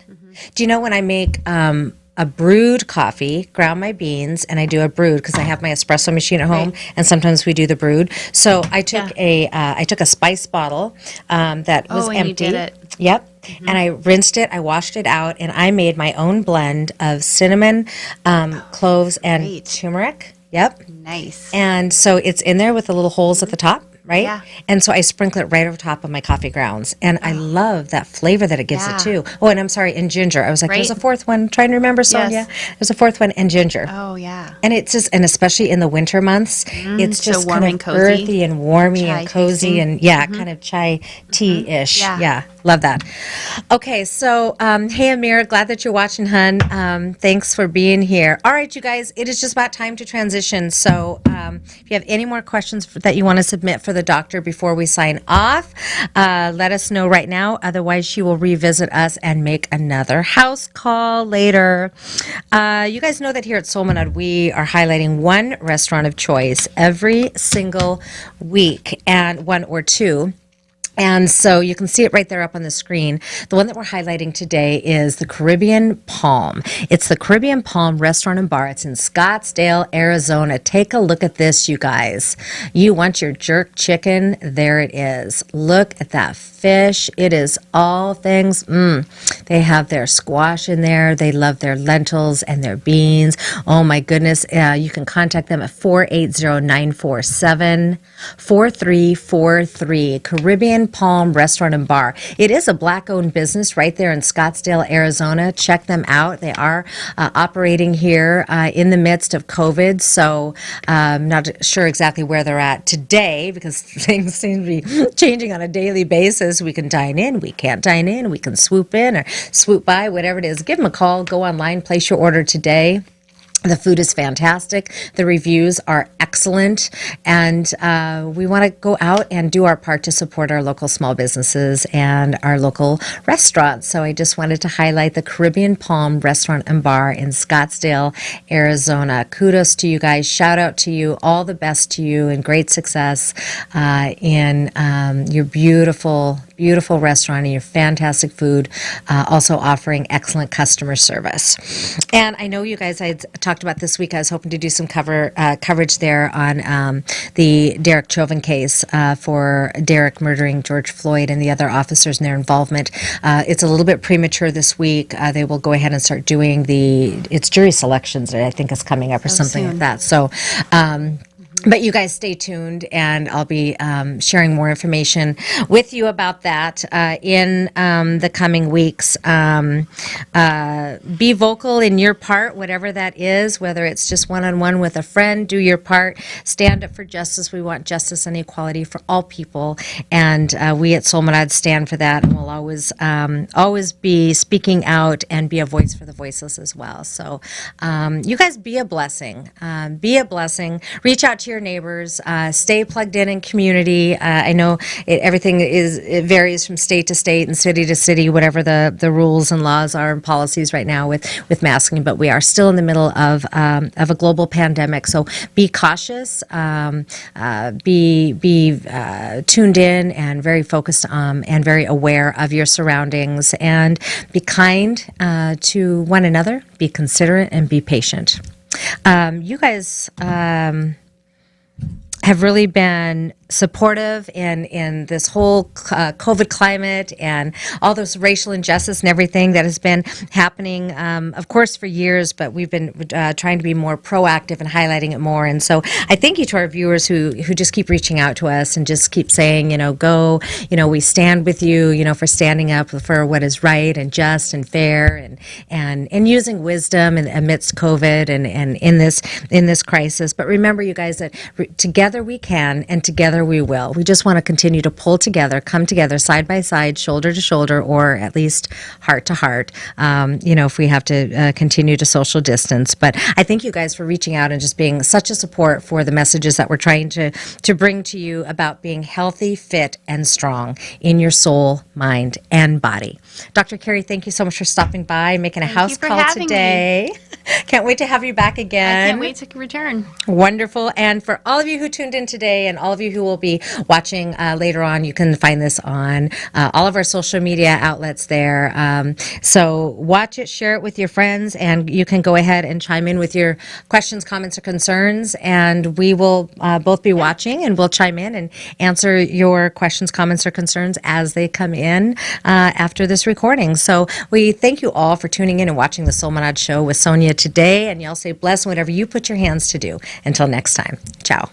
Do you know when I make a brewed coffee, ground my beans, and I do a brewed because I have my espresso machine at home, and sometimes we do the brewed. So I took I took a spice bottle that was and empty. you did it. Yep. And I rinsed it, I washed it out, and I made my own blend of cinnamon, cloves, and great. turmeric. Yep. Nice. And so it's in there with the little holes at the top, right? Yeah. And so I sprinkle it right over top of my coffee grounds. And I love that flavor that it gives it Yeah. too. Oh, and I'm sorry, and ginger. I was like, there's a Right. fourth one. Trying to remember, Sonia. Yes. There's a fourth one, and ginger. Oh, yeah. And it's just, and especially in the winter months, it's so just warm kind and of cozy. earthy and warmy Chai and cozy tasting. and kind of chai tea-ish. Yeah. Love that. Okay, so hey Amir, glad that you're watching, hun. Thanks for being here. All right, you guys, it is just about time to transition. So if you have any more questions that you want to submit for the doctor before we sign off, let us know right now. Otherwise, she will revisit us and make another house call later. You guys know that here at Solminod, we are highlighting one restaurant of choice every single week, and one or two. And so you can see it right there up on the screen. The one that we're highlighting today is the Caribbean Palm. It's the Caribbean Palm Restaurant and Bar. It's in Scottsdale, Arizona. Take a look at this, you guys. You want your jerk chicken? There it is. Look at that fish. It is all things. They have their squash in there. They love their lentils and their beans. Oh my goodness. You can contact them at 480-947-4343. Caribbean Palm Restaurant and Bar. It is a Black-owned business right there in Scottsdale, Arizona. Check them out. They are operating here in the midst of COVID, so I'm not sure exactly where they're at today because things seem to be changing on a daily basis. We can dine in, we can't dine in, we can swoop in or swoop by, whatever it is. Give them a call, go online, place your order today. The food is fantastic. The reviews are excellent. And we want to go out and do our part to support our local small businesses and our local restaurants. So I just wanted to highlight the Caribbean Palm Restaurant and Bar in Scottsdale, Arizona. Kudos to you guys. Shout out to you. All the best to you and great success in your beautiful restaurant and your fantastic food, also offering excellent customer service. And I know you guys, I had talked about this week, I was hoping to do some coverage there on the Derek Chauvin case for Derek murdering George Floyd and the other officers and their involvement. It's a little bit premature this week. They will go ahead and start doing it's jury selections that I think is coming up or something soon. like that. So, but you guys stay tuned, and I'll be sharing more information with you about that in the coming weeks. Be vocal in your part, whatever that is, whether it's just one-on-one with a friend, do your part. Stand up for justice. We want justice and equality for all people, and we at Solminod stand for that, and we'll always be speaking out and be a voice for the voiceless as well. So you guys be a blessing. Be a blessing. Reach out to to your neighbors, stay plugged in community. I know everything it varies from state to state and city to city, whatever the rules and laws are and policies right now with masking, but we are still in the middle of a global pandemic. So be cautious, be tuned in and very focused and very aware of your surroundings, and be kind to one another, be considerate, and be patient. You guys have really been supportive in this whole COVID climate and all this racial injustice and everything that has been happening, of course, for years, but we've been trying to be more proactive and highlighting it more. And so I thank you to our viewers who just keep reaching out to us and just keep saying, go, we stand with you, for standing up for what is right and just and fair and using wisdom amidst COVID and in this crisis. But remember, you guys, that together we can and together we will. We just want to continue to pull together, come together side by side, shoulder to shoulder, or at least heart to heart, if we have to continue to social distance. But I thank you guys for reaching out and just being such a support for the messages that we're trying to bring to you about being healthy, fit, and strong in your soul, mind, and body. Dr. Carrie, thank you so much for stopping by, making a house call today. Can't wait to have you back again. I can't wait to return. Wonderful. And for all of you who tuned in today and all of you who will be watching later on, you can find this on all of our social media outlets there. So watch it, share it with your friends, and you can go ahead and chime in with your questions, comments, or concerns. And we will both be watching, and we'll chime in and answer your questions, comments, or concerns as they come in after this recording. So we thank you all for tuning in and watching the Solminod Show with Sonia today. And y'all stay blessed in whatever you put your hands to do. Until next time. Ciao.